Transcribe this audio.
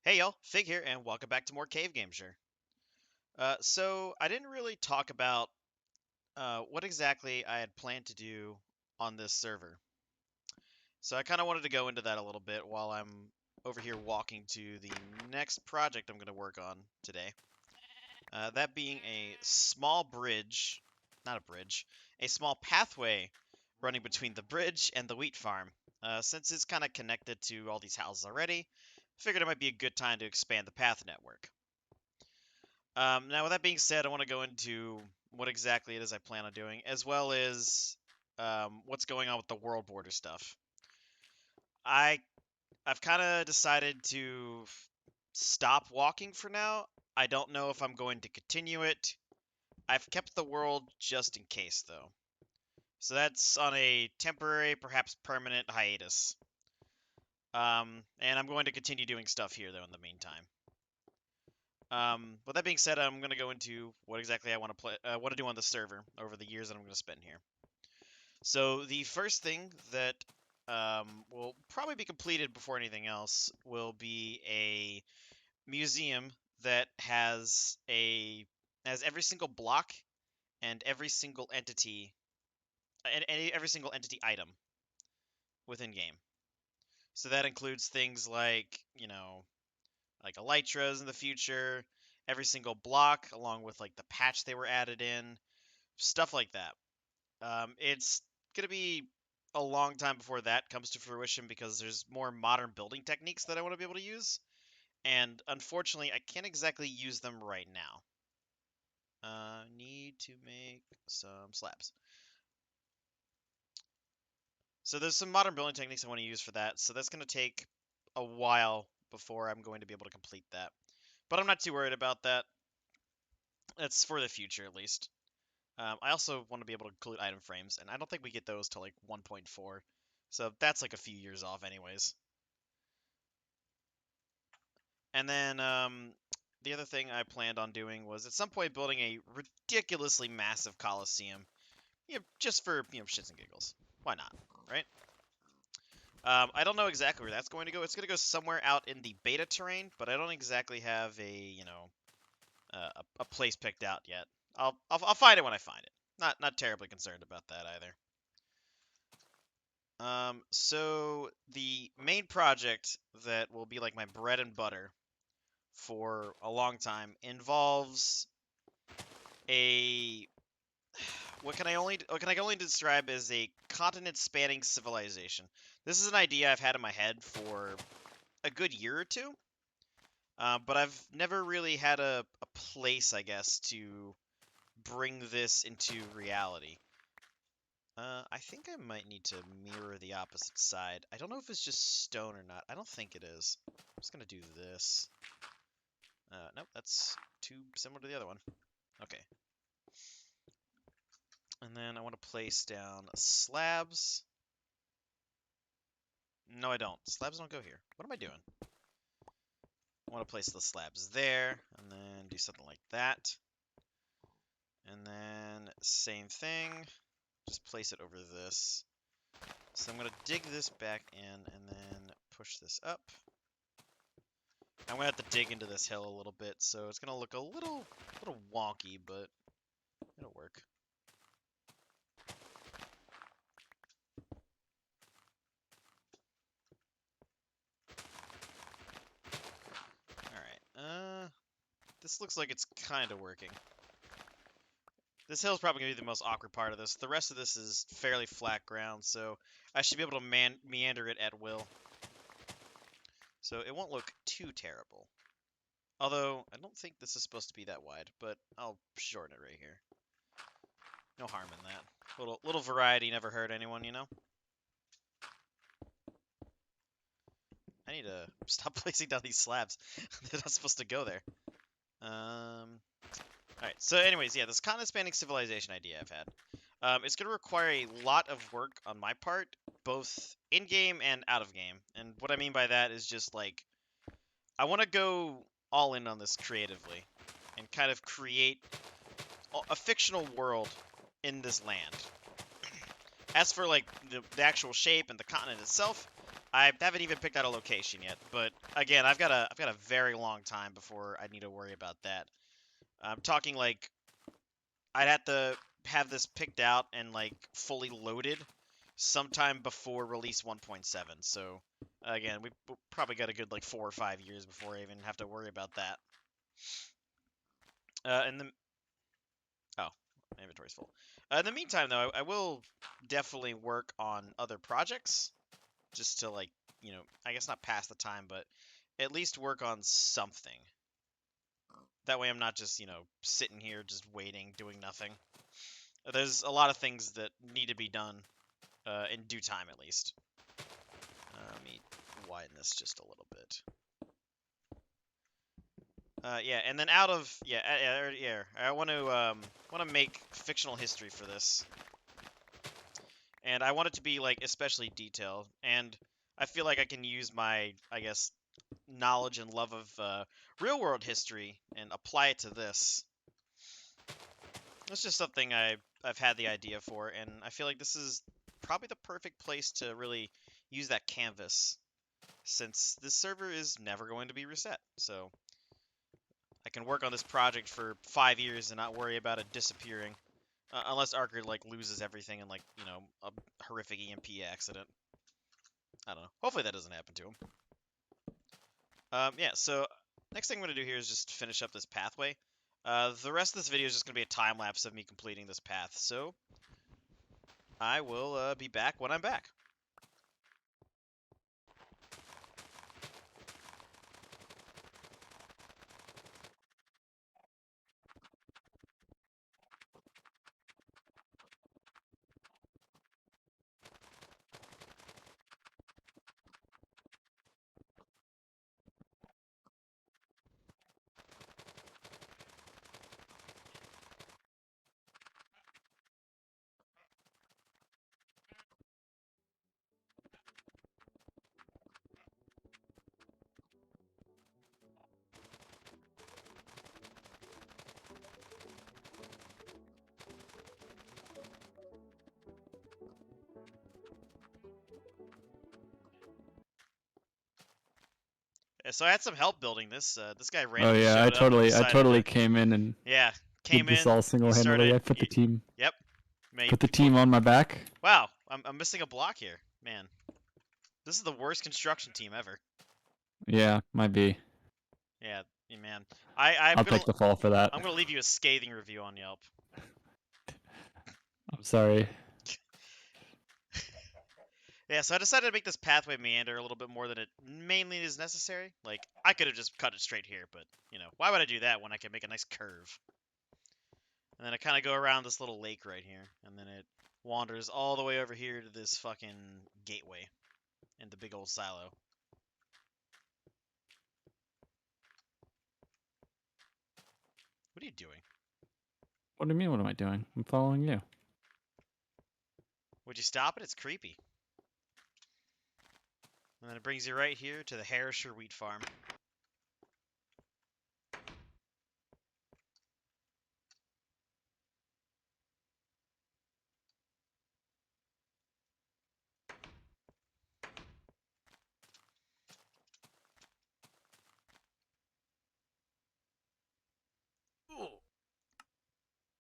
Hey y'all, Fig here, and welcome back to more Cave Gameshire. So I didn't really talk about what exactly I had planned to do on this server. So I kind of wanted to go into that a little bit while I'm over here walking to the next project I'm going to work on today. That being a small bridge, not a bridge, a small pathway running between the bridge and the wheat farm. Since it's kind of connected to all these houses already, figured it might be a good time to expand the path network. Now, with that being said, I want to go into what exactly it is I plan on doing, as well as what's going on with the world border stuff. I I've kind of decided to stop walking for now. I don't know if I'm going to continue it. I've kept the world just in case, though. So that's on a temporary, perhaps permanent hiatus. And I'm going to continue doing stuff here, though, in the meantime. With that being said, I'm going to go into what exactly I want to play, what to do on the server over the years that I'm going to spend here. So the first thing that will probably be completed before anything else will be a museum that has every single block and every single entity and every single entity item within game. So that includes things like like elytras in the future, every single block along with like the patch they were added in, stuff like that. It's gonna be a long time before that comes to fruition because there's more modern building techniques that I want to be able to use, and unfortunately, I can't exactly use them right now. Need to make some slabs. So there's some modern building techniques I want to use for that. So that's gonna take a while before I'm going to be able to complete that. But I'm not too worried about that. That's for the future at least. I also want to be able to include item frames, and I don't think we get those till like 1.4. So that's like a few years off anyways. And then the other thing I planned on doing was at some point building a ridiculously massive coliseum, just for shits and giggles. Why not, right? I don't know exactly where that's going to go. It's going to go somewhere out in the beta terrain, but I don't exactly have a place picked out yet. I'll find it when I find it. Not terribly concerned about that either. So the main project that will be like my bread and butter for a long time involves a what can I only describe as a continent-spanning civilization. This is an idea I've had in my head for a good year or two, but I've never really had a place, I guess, to bring this into reality. I think I might need to mirror the opposite side. I don't know if it's just stone or not. I don't think it is. I'm just gonna do this. Nope, that's too similar to the other one. Okay. And then I want to place down slabs. No, I don't. Slabs don't go here. What am I doing? I want to place the slabs there, and then do something like that. And then same thing. Just place it over this. So I'm going to dig this back in and then push this up. I'm going to have to dig into this hill a little bit, so it's going to look a little wonky, but it'll work. Alright, this looks like it's kind of working. This hill's probably going to be the most awkward part of this. The rest of this is fairly flat ground, so I should be able to meander it at will. So it won't look too terrible. Although, I don't think this is supposed to be that wide, but I'll shorten it right here. No harm in that. Little variety never hurt anyone, you know? I need to stop placing down these slabs. They're not supposed to go there. Alright, so anyways, yeah, this continent spanning civilization idea I've had. It's going to require a lot of work on my part, both in-game and out of game. And what I mean by that is just, like, I want to go all in on this creatively and kind of create a fictional world in this land. As for, like, the actual shape and the continent itself, I haven't even picked out a location yet, but again, I've got a very long time before I need to worry about that. I'm talking like I'd have to have this picked out and like fully loaded sometime before release 1.7. So again, we probably got a good like 4 or 5 years before I even have to worry about that. And the oh, my inventory's full. In the meantime, though, I will definitely work on other projects just to like, I guess not pass the time, but at least work on something. That way I'm not just, sitting here just waiting, doing nothing. There's a lot of things that need to be done in due time, at least. Let me widen this just a little bit. Yeah, and then out of I want to make fictional history for this, and I want it to be like especially detailed. And I feel like I can use my, I guess, knowledge and love of real world history and apply it to this. It's just something I've had the idea for, and I feel like this is probably the perfect place to really use that canvas, since this server is never going to be reset. So I can work on this project for 5 years and not worry about it disappearing, unless Arcrhid like loses everything in like a horrific EMP accident. I don't know. Hopefully that doesn't happen to him. Yeah. So next thing I'm gonna do here is just finish up this pathway. The rest of this video is just gonna be a time lapse of me completing this path. So I will be back when I'm back. So I had some help building this. This guy Oh randomly yeah, showed up and I decided totally to, came in and yeah, did came this in. all He single-handedly. started. I put the team Yep. Man, put the team on my back. wow, I'm missing a block here, man. This is the worst construction team ever. Yeah, might be. Yeah, man. I'm I'll gonna take the fall for that. I'm gonna leave you a scathing review on Yelp. I'm sorry. Yeah, so I decided to make this pathway meander a little bit more than it mainly is necessary. Like, I could have just cut it straight here, but, why would I do that when I can make a nice curve? And then I kind of go around this little lake right here, and then it wanders all the way over here to this fucking gateway in the big old silo. What are you doing? What do you mean? What am I doing? I'm following you. Would you stop it? It's creepy. And then it brings you right here to the Herrisher wheat farm.